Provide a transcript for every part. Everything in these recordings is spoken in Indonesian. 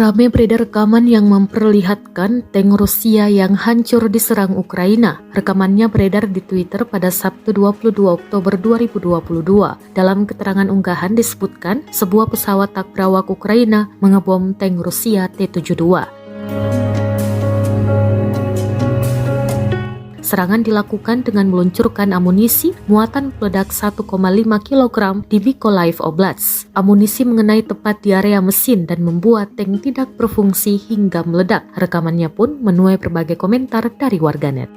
Rame beredar rekaman yang memperlihatkan tank Rusia yang hancur diserang Ukraina. Rekamannya beredar di Twitter pada Sabtu 22 Oktober 2022. Dalam keterangan unggahan disebutkan sebuah pesawat tak berawak Ukraina mengebom tank Rusia T-72. Serangan dilakukan dengan meluncurkan amunisi muatan peledak 1,5 kg di Mykolaiv Oblast. Amunisi mengenai tepat di area mesin dan membuat tank tidak berfungsi hingga meledak. Rekamannya pun menuai berbagai komentar dari warganet.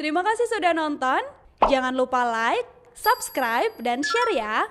Terima kasih sudah nonton. Jangan lupa like, subscribe, dan share ya.